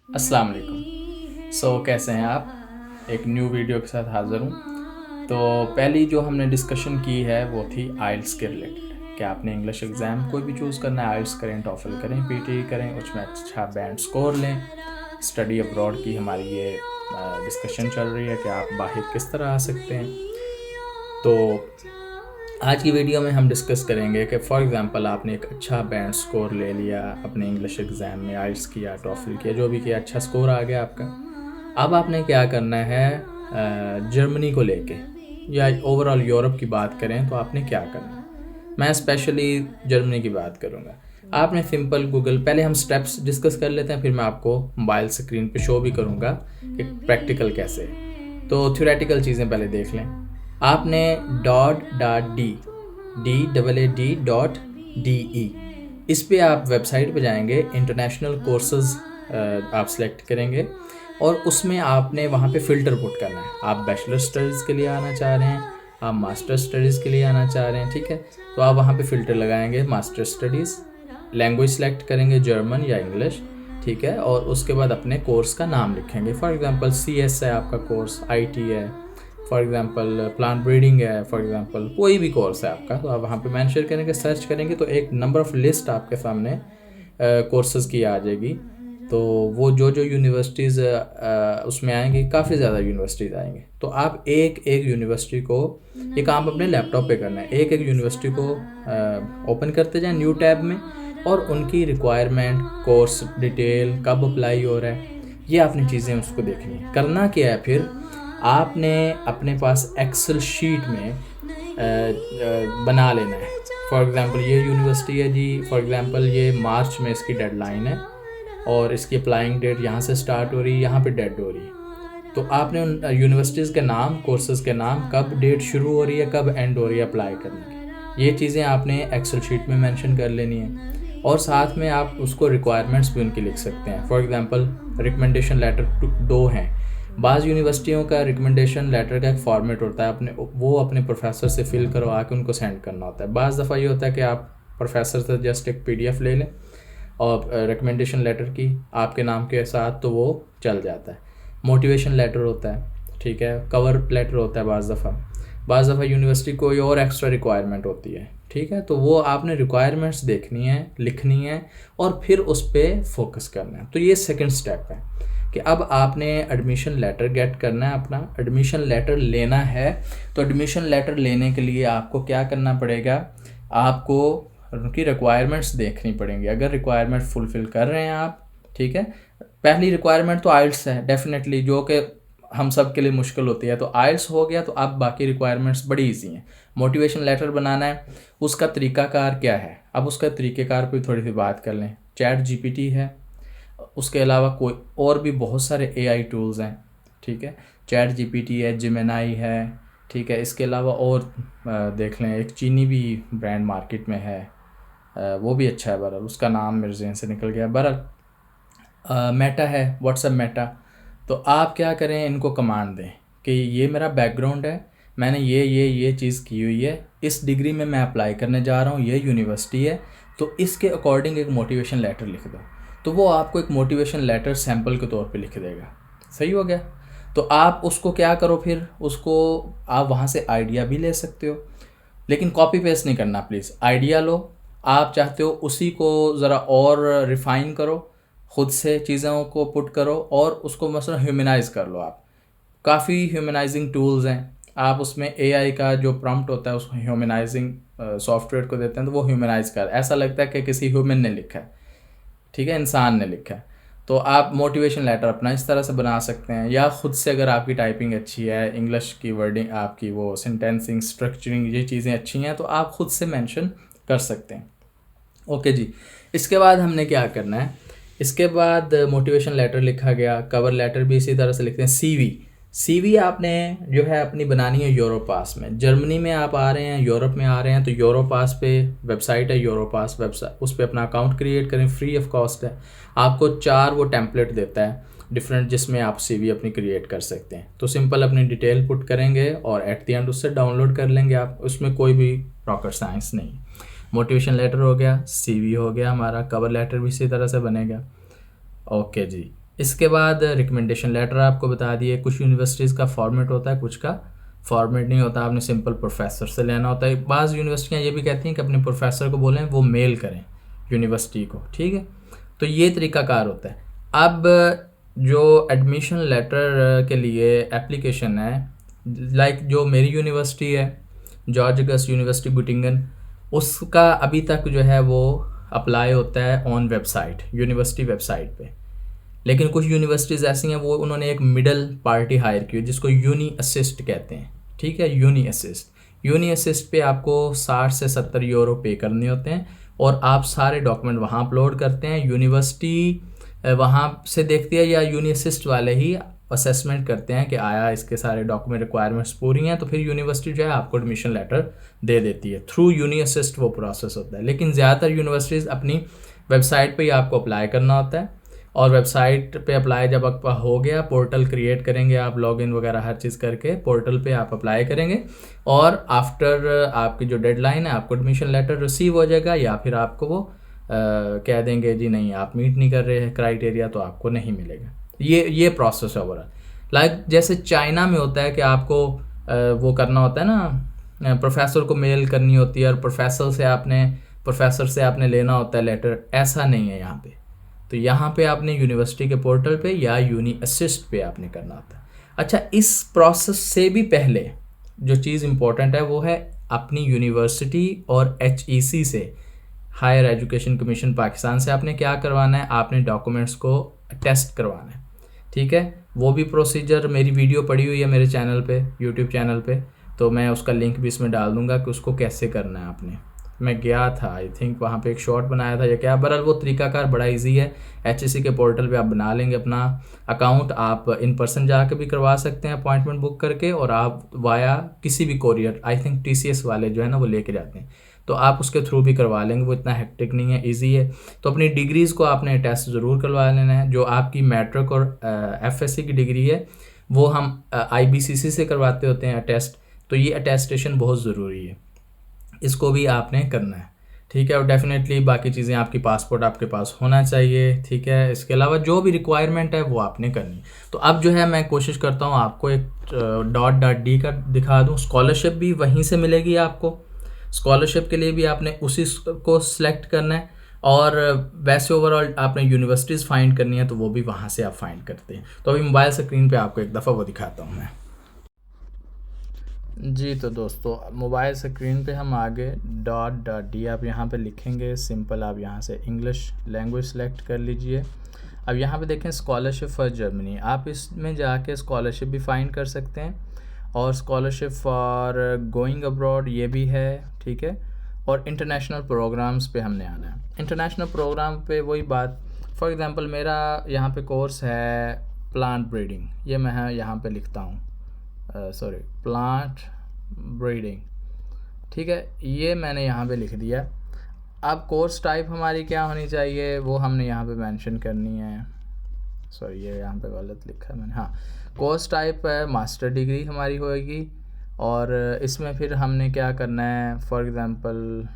अस्सलाम वालेकुम। कैसे हैं आप? एक न्यू वीडियो के साथ हाज़िर हूँ। तो पहली जो हमने डिस्कशन की है वो थी आइल्स के रिलेटेड कि आपने इंग्लिश एग्ज़ाम कोई भी चूज़ करना है, आइल्स करें, टॉफल करें, पीटी करें, उसमें अच्छा बैंड स्कोर लें। स्टडी अब्रॉड की हमारी ये डिस्कशन चल रही है कि आप बाहर किस तरह आ सकते हैं। तो आज की वीडियो में हम डिस्कस करेंगे कि फॉर एग्ज़ाम्पल आपने एक अच्छा बैंड स्कोर ले लिया अपने इंग्लिश एग्ज़ाम में, आइल्स किया, टॉफल किया, जो भी किया, अच्छा स्कोर आ गया आपका। अब आपने क्या करना है, जर्मनी को लेके या ओवरऑल यूरोप की बात करें तो आपने क्या करना है। मैं स्पेशली जर्मनी की बात करूँगा। आपने सिंपल गूगल, पहले हम स्टेप्स डिस्कस कर लेते हैं, फिर मैं आपको मोबाइल स्क्रीन पे शो भी करूँगा कि प्रैक्टिकल कैसे है। तो थ्योरेटिकल चीज़ें पहले देख लें। आपने .d इस पे आप वेबसाइट पे जाएंगे, इंटरनेशनल कोर्सेज आप सेलेक्ट करेंगे और उसमें आपने वहाँ पे फ़िल्टर पुट करना है। आप बैचलर स्टडीज़ के लिए आना चाह रहे हैं, आप मास्टर स्टडीज़ के लिए आना चाह रहे हैं, ठीक है। तो आप वहाँ पे फ़िल्टर लगाएंगे मास्टर स्टडीज़, लैंग्वेज सेलेक्ट करेंगे जर्मन या इंग्लिश, ठीक है। और उसके बाद अपने कोर्स का नाम लिखेंगे। फॉर एग्ज़ाम्पल CS है आपका कोर्स, IT है, फॉर एग्ज़ाम्पल प्लांट ब्रीडिंग है, फॉर एग्ज़ाम्पल कोई भी कोर्स है आपका, तो आप वहाँ पे मेंशन करेंगे, सर्च करेंगे तो एक नंबर ऑफ़ लिस्ट आपके सामने कोर्सेज़ की आ जाएगी। तो वो जो जो यूनिवर्सिटीज़ उसमें आएंगी, काफ़ी ज़्यादा यूनिवर्सिटीज़ आएंगी। तो आप एक एक यूनिवर्सिटी को, ये काम अपने लैपटॉप पे करना है, एक एक यूनिवर्सिटी को ओपन करते जाएं न्यू टैब में और उनकी रिक्वायरमेंट, कोर्स डिटेल, कब अप्लाई हो रहा है, ये आपने चीज़ें उसको देखनी है। करना क्या है फिर, आपने अपने पास एक्सेल शीट में बना लेना है। फॉर एग्ज़ाम्पल ये यूनिवर्सिटी है जी, फॉर एग्ज़ाम्पल ये मार्च में इसकी डेडलाइन है और इसकी अप्लाइंग डेट यहाँ से स्टार्ट हो रही है, यहाँ पे डेड हो रही है। तो आपने उन यूनिवर्सिटीज़ के नाम, कोर्सेज़ के नाम, कब डेट शुरू हो रही है, कब एंड हो रही है अप्लाई करने की, ये चीज़ें आपने एक्सेल शीट में मेंशन कर लेनी है। और साथ में आप उसको रिक्वायरमेंट्स भी उनकी लिख सकते हैं। फॉर एग्ज़ाम्पल रिकमेंडेशन लेटर 2 हैं। बाज़ यूनिवर्सिटियों का रिकमेंडेशन लेटर का एक फॉर्मेट होता है, अपने प्रोफेसर से फिल करवा के उनको सेंड करना होता है। बाज़ दफ़ा ये होता है कि आप प्रोफेसर से जस्ट एक PDF ले लें और रिकमेंडेशन लेटर की आपके नाम के साथ, तो वो चल जाता है। मोटिवेशन लेटर होता है, ठीक है, कवर लेटर होता है बाज़ दफ़ा यूनिवर्सिटी कोई और एक्स्ट्रा रिक्वायरमेंट होती है, ठीक है। तो वो आपने रिक्वायरमेंट्स देखनी है, लिखनी है और फिर उस पर फोकस करना है। तो ये सेकंड स्टेप है कि अब आपने एडमिशन लेटर गेट करना है, अपना एडमिशन लेटर लेना है। तो एडमिशन लेटर लेने के लिए आपको क्या करना पड़ेगा, आपको उनकी रिक्वायरमेंट्स देखनी पड़ेंगी। अगर रिक्वायरमेंट फुलफ़िल कर रहे हैं आप, ठीक है। पहली रिक्वायरमेंट तो आइल्स है डेफिनेटली, जो कि हम सब के लिए मुश्किल होती है। तो आइल्स हो गया तो अब बाकी रिक्वायरमेंट्स बड़ी इजी हैं। मोटिवेशन लेटर बनाना है, उसका तरीकाकार क्या है, अब उसका तरीक़ेकार पर थोड़ी सी बात कर लें। ChatGPT है, उसके अलावा कोई और भी बहुत सारे AI टूल्स हैं, ठीक है। ChatGPT है, जेमिनी है, ठीक है। इसके अलावा और देख लें, एक चीनी भी ब्रांड मार्केट में है, वो भी अच्छा है, बहरहाल उसका नाम मेरे जहन से निकल गया। बहरहाल मेटा है, व्हाट्सएप मेटा। तो आप क्या करें, इनको कमांड दें कि ये मेरा बैकग्राउंड है, मैंने ये चीज़ की हुई है, इस डिग्री में मैं अप्लाई करने जा रहा हूँ, ये यूनिवर्सिटी है, तो इसके अकॉर्डिंग एक मोटिवेशन लेटर लिख दो। तो वो आपको एक मोटिवेशन लेटर सैम्पल के तौर पे लिख देगा। सही हो गया। तो आप उसको क्या करो, फिर उसको आप वहाँ से आइडिया भी ले सकते हो, लेकिन कॉपी पेस्ट नहीं करना प्लीज़। आइडिया लो, आप चाहते हो उसी को ज़रा और रिफ़ाइन करो, ख़ुद से चीज़ों को पुट करो और उसको मसलन ह्यूमनाइज़ कर लो। आप काफ़ी ह्यूमनाइजिंग टूल्स हैं, आप उसमें AI का जो प्रॉम्प्ट होता है उसको ह्यूमनाइजिंग सॉफ्टवेयर को देते हैं, तो वो ह्यूमनाइज़ कर, ऐसा लगता है कि किसी ह्यूमन ने लिखा है, ठीक है, इंसान ने लिखा है। तो आप मोटिवेशन लेटर अपना इस तरह से बना सकते हैं, या ख़ुद से अगर आपकी टाइपिंग अच्छी है, इंग्लिश की वर्डिंग, आपकी वो सेंटेंसिंग, स्ट्रक्चरिंग, ये चीज़ें अच्छी हैं, तो आप ख़ुद से मेंशन कर सकते हैं। ओके जी। इसके बाद हमने क्या करना है, इसके बाद मोटिवेशन लेटर लिखा गया, कवर लेटर भी इसी तरह से लिखते हैं। CV आपने जो है अपनी बनानी है यूरोपास में। जर्मनी में आप आ रहे हैं, यूरोप में आ रहे हैं, तो यूरोपास पे वेबसाइट है, यूरोपास वेबसाइट, उस पर अपना अकाउंट क्रिएट करें, फ्री ऑफ कॉस्ट है। आपको 4 वो टेम्पलेट देता है डिफरेंट, जिसमें आप CV अपनी क्रिएट कर सकते हैं। तो सिंपल अपनी डिटेल पुट करेंगे और एट द एंड उससे डाउनलोड कर लेंगे आप, उसमें कोई भी रॉकेट साइंस नहीं। मोटिवेशन लेटर हो गया, CV हो गया हमारा, कवर लेटर भी इसी तरह से बनेगा। ओके जी। इसके बाद रिकमेंडेशन लेटर आपको बता दिए। कुछ यूनिवर्सिटीज़ का फॉर्मेट होता है, कुछ का फॉर्मेट नहीं होता, आपने सिंपल प्रोफेसर से लेना होता है। बाज़ यूनिवर्सिटियाँ ये भी कहती हैं कि अपने प्रोफेसर को बोलें वो मेल करें यूनिवर्सिटी को, ठीक है। तो ये तरीकाकार होता है। अब जो एडमिशन लेटर के लिए एप्लीकेशन है, लाइक जो मेरी यूनिवर्सिटी है जॉर्ज अगस्त यूनिवर्सिटी बुटिंगन, उसका अभी तक जो है वो अप्लाई होता है ऑन वेबसाइट, यूनिवर्सिटी वेबसाइट पे। लेकिन कुछ यूनिवर्सिटीज़ ऐसी हैं वो उन्होंने एक मिडल पार्टी हायर की है जिसको यूनी असिस्ट कहते हैं, ठीक है। यूनी असिस्ट पे आपको 60 से 70 यूरो पे करने होते हैं और आप सारे डॉक्यूमेंट वहाँ अपलोड करते हैं। यूनिवर्सिटी वहाँ से देखती है या यूनी असिस्ट वाले ही असेसमेंट करते हैं कि आया इसके सारे डॉक्यूमेंट रिक्वायरमेंट्स पूरी हैं, तो फिर यूनिवर्सिटी जो है आपको एडमिशन लेटर दे देती है। थ्रू यूनी असिस्ट वो प्रोसेस होता है। लेकिन ज़्यादातर यूनिवर्सिटीज़ अपनी वेबसाइट पे ही आपको अप्लाई करना होता है और वेबसाइट पे अप्लाई जब आपका हो गया, पोर्टल क्रिएट करेंगे आप, लॉगिन वगैरह हर चीज़ करके पोर्टल पे आप अप्लाई करेंगे और आफ्टर आपकी जो डेडलाइन है आपको एडमिशन लेटर रिसीव हो जाएगा, या फिर आपको वो कह देंगे जी नहीं आप मीट नहीं कर रहे हैं क्राइटेरिया, तो आपको नहीं मिलेगा। ये प्रोसेस है ओवरऑल। लाइक जैसे चाइना में होता है कि आपको वो करना होता है ना, प्रोफेसर को मेल करनी होती है और प्रोफेसर से आपने लेना होता है लेटर, ऐसा नहीं है यहाँ पे। तो यहाँ पे आपने यूनिवर्सिटी के पोर्टल पे या यूनी असिस्ट पे आपने करना होता है। अच्छा, इस प्रोसेस से भी पहले जो चीज़ इम्पोर्टेंट है वो है अपनी यूनिवर्सिटी और HEC से, हायर एजुकेशन कमीशन पाकिस्तान से आपने क्या करवाना है, आपने डॉक्यूमेंट्स को टेस्ट करवाना है, ठीक है। वो भी प्रोसीजर मेरी वीडियो पड़ी हुई है मेरे चैनल पे, यूट्यूब चैनल पे, तो मैं उसका लिंक भी इसमें डाल दूंगा कि उसको कैसे करना है आपने। मैं गया था, आई थिंक वहाँ पे एक शॉर्ट बनाया था या क्या, बहरहाल वो तरीकाकार बड़ा इजी है। HEC के पोर्टल पे आप बना लेंगे अपना अकाउंट, आप इन पर्सन जाके भी करवा सकते हैं अपॉइंटमेंट बुक करके, और आप वाया किसी भी कोरियर, आई थिंक TCS वाले जो है ना वो लेके जाते हैं, तो आप उसके थ्रू भी करवा लेंगे, वो इतना हेक्टिक नहीं है, इजी है। तो अपनी डिग्रीज़ को आपने टेस्ट ज़रूर करवा लेना है। जो आपकी मैट्रिक और FSC की डिग्री है वो हम IBCC से करवाते होते हैं टेस्ट, तो ये अटेस्टेशन बहुत ज़रूरी है, इसको भी आपने करना है, ठीक है। और डेफिनेटली बाकी चीज़ें, आपकी पासपोर्ट आपके पास होना चाहिए, ठीक है। इसके अलावा जो भी रिक्वायरमेंट है वो आपने करनी। तो अब जो है मैं कोशिश करता हूँ आपको एक .D का दिखा दूँ। स्कॉलरशिप भी वहीं से मिलेगी आपको, स्कॉलरशिप के लिए भी आपने उसी को सिलेक्ट करना है, और वैसे ओवरऑल आपने यूनिवर्सिटीज़ फाइंड करनी है तो वो भी वहाँ से आप फाइंड करते हैं। तो अभी मोबाइल स्क्रीन पे आपको एक दफ़ा वो दिखाता हूँ मैं जी। तो दोस्तों मोबाइल स्क्रीन पे हम आगे .D आप यहाँ पे लिखेंगे, सिंपल आप यहाँ से इंग्लिश लैंग्वेज सेलेक्ट कर लीजिए। अब यहाँ पे देखें स्कॉलरशिप फॉर जर्मनी, आप इसमें जाके स्कॉलरशिप भी फाइंड कर सकते हैं, और स्कॉलरशिप फॉर गोइंग अब्रॉड ये भी है, ठीक है। और इंटरनेशनल प्रोग्राम्स पे हमने आना है। इंटरनेशनल प्रोग्राम पे वही बात, फॉर एग्जांपल मेरा यहाँ पे कोर्स है प्लांट ब्रीडिंग, ये मैं यहाँ पे लिखता हूँ, सॉरी प्लांट ब्रीडिंग, ठीक है, ये मैंने यहाँ पे लिख दिया। अब कोर्स टाइप हमारी क्या होनी चाहिए वो हमने यहाँ पे मेंशन करनी है, सॉरी ये यहाँ पे गलत लिखा है मैंने, हाँ कोर्स टाइप है मास्टर डिग्री हमारी होएगी, और इसमें फिर हमने क्या करना है, for example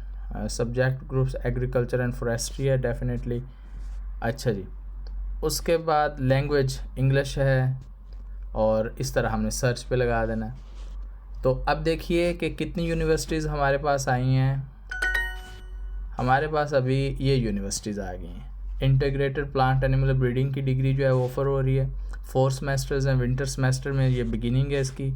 subject groups agriculture and forestry है डेफिनेटली। अच्छा जी, उसके बाद लैंग्वेज इंग्लिश है, और इस तरह हमने सर्च पे लगा देना है। तो अब देखिए कि कितनी यूनिवर्सिटीज़ हमारे पास आई हैं। हमारे पास अभी ये यूनिवर्सिटीज़ आ गई हैं। इंटीग्रेटेड प्लांट एनिमल ब्रीडिंग की डिग्री जो है वो ऑफ़र हो रही है, 4 सेमेस्टर्स हैं, विंटर सेमेस्टर में ये बिगिनिंग है इसकी।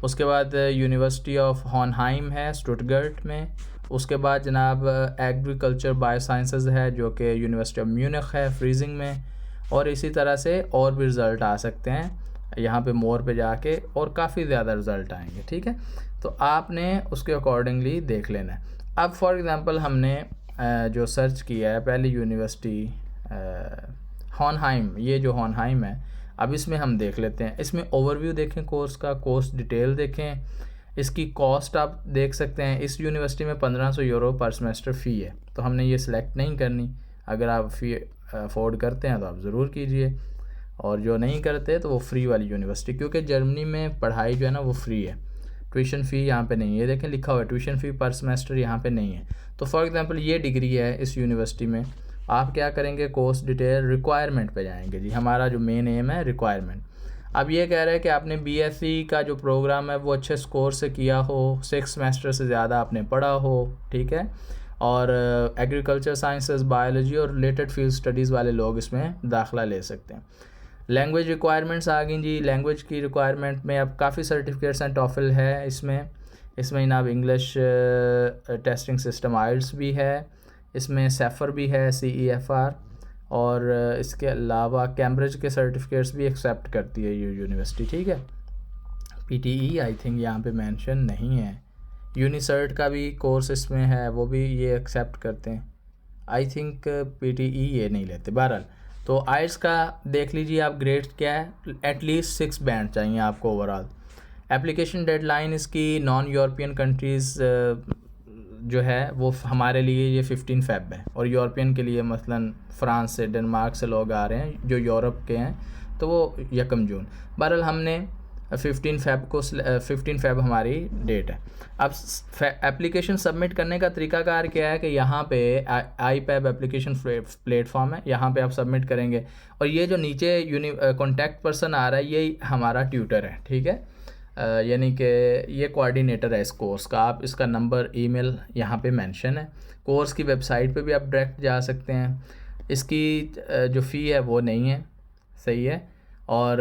उसके बाद यूनिवर्सिटी ऑफ हॉनहाइम है स्टुटगर्ट में। उसके बाद जनाब एग्रीकल्चर बायोसाइंसेस है जो कि यूनिवर्सिटी ऑफ म्यूनिख है फ्रीजिंग में, और इसी तरह से और भी रिज़ल्ट आ सकते हैं यहाँ पे मोर पे जाके, और काफ़ी ज़्यादा रिज़ल्ट आएंगे, ठीक है। तो आपने उसके अकॉर्डिंगली देख लेना है। अब फॉर एग्ज़ाम्पल हमने जो सर्च किया है पहली यूनिवर्सिटी हॉनहाइम, ये जो हॉनहाइम है, अब इसमें हम देख लेते हैं। इसमें ओवरव्यू देखें कोर्स का, कोर्स डिटेल देखें, इसकी कॉस्ट आप देख सकते हैं। इस यूनिवर्सिटी में 1500 यूरो पर सेमेस्टर फ़ी है, तो हमने ये सिलेक्ट नहीं करनी। अगर आप फ़ी अफोर्ड करते हैं तो आप ज़रूर कीजिए, और जो नहीं करते तो वो फ्री वाली यूनिवर्सिटी, क्योंकि जर्मनी में पढ़ाई जो है ना वो फ्री है, ट्यूशन फ़ी यहाँ पे नहीं है। देखें लिखा हुआ है ट्यूशन फ़ी पर सेमेस्टर यहाँ पे नहीं है। तो फॉर एग्जांपल ये डिग्री है इस यूनिवर्सिटी में, आप क्या करेंगे, कोर्स डिटेल रिक्वायरमेंट पे जाएंगे जी। हमारा जो मेन एम है रिक्वायरमेंट। अब ये कह रहा है कि आपने बीएससी का जो प्रोग्राम है वो अच्छे स्कोर से किया हो, 6 सेमेस्टर से ज़्यादा आपने पढ़ा हो, ठीक है, और एग्रीकल्चर साइंसेस, बायोलॉजी और रिलेटेड फील्ड स्टडीज़ वाले लोग इसमें दाखिला ले सकते हैं। लैंग्वेज रिक्वायरमेंट्स आ गई जी। लैंग्वेज की रिक्वायरमेंट में अब काफ़ी सर्टिफिकेट्स हैं, टॉफल है इसमें जनाब, इंग्लिश टेस्टिंग सिस्टम आइल्स भी है, इसमें सेफर भी है, CEFR, और इसके अलावा कैम्ब्रिज के सर्टिफिकेट्स भी एक्सेप्ट करती है ये यूनिवर्सिटी, ठीक है। PTE आई थिंक यहाँ पे मेंशन नहीं है। यूनिसर्ट का भी कोर्स इसमें है, वो भी ये एक्सेप्ट करते हैं। आई थिंक PTE ये नहीं लेते। बहरहाल तो आइल्स का देख लीजिए आप, ग्रेड क्या है, एटलीस्ट 6 बैंड चाहिए आपको ओवरऑल। एप्लीकेशन डेडलाइन इसकी नॉन यूरोपियन कंट्रीज़ जो है वो हमारे लिए ये 15 फ़ेब है, और यूरोपियन के लिए मसलन फ़्रांस से, डेनमार्क से लोग आ रहे हैं जो यूरोप के हैं, तो वो 1 जून। बहरहाल हमने 15 फ़ेब हमारी डेट है। अब एप्लीकेशन सबमिट करने का तरीकाकार क्या है कि यहाँ पे IPAB एप्लीकेशन प्लेटफॉर्म है, यहाँ पे आप सबमिट करेंगे, और ये जो नीचे कॉन्टैक्ट पर्सन आ रहा है ये हमारा ट्यूटर है, ठीक है, यानी कि ये कोऑर्डिनेटर है इस कोर्स का। आप इसका नंबर, ईमेल यहाँ पे मेंशन है। कोर्स की वेबसाइट पे भी आप डायरेक्ट जा सकते हैं। इसकी जो फ़ी है वो नहीं है, सही है, और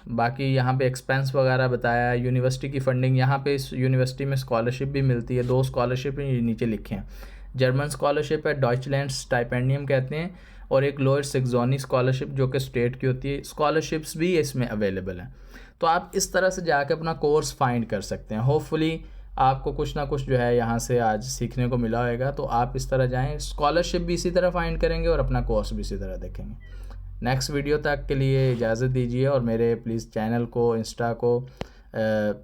बाकी यहाँ पे एक्सपेंस वगैरह बताया। यूनिवर्सिटी की फ़ंडिंग, यहाँ पे इस यूनिवर्सिटी में स्कॉलरशिप भी मिलती है, 2 स्कॉलरशिप नीचे लिखे हैं। जर्मन स्कॉलरशिप है, डॉइचलैंड स्टाइपेंडियम कहते हैं, और एक लोअर सेक्सोनी स्कॉलरशिप जो कि स्टेट की होती है। स्कॉलरशिप्स भी इसमें अवेलेबल हैं। तो आप इस तरह से जाकर अपना कोर्स फाइंड कर सकते हैं। होपफुली आपको कुछ ना कुछ जो है यहाँ से आज सीखने को मिला होगा, तो आप इस तरह जाएँ, स्कॉलरशिप भी इसी तरह फाइंड करेंगे और अपना कोर्स भी इसी तरह देखेंगे। नेक्स्ट वीडियो तक के लिए इजाज़त दीजिए, और मेरे प्लीज़ चैनल को, इंस्टा को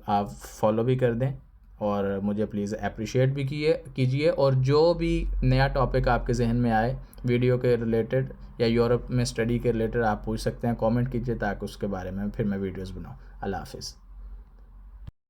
आप फॉलो भी कर दें, और मुझे प्लीज़ अप्रिशिएट भी कीजिए। और जो भी नया टॉपिक आपके जहन में आए वीडियो के रिलेटेड या यूरोप में स्टडी के रिलेटेड, आप पूछ सकते हैं, कमेंट कीजिए, ताकि उसके बारे में फिर मैं वीडियोस बनाऊं। अल्लाह हाफिज़।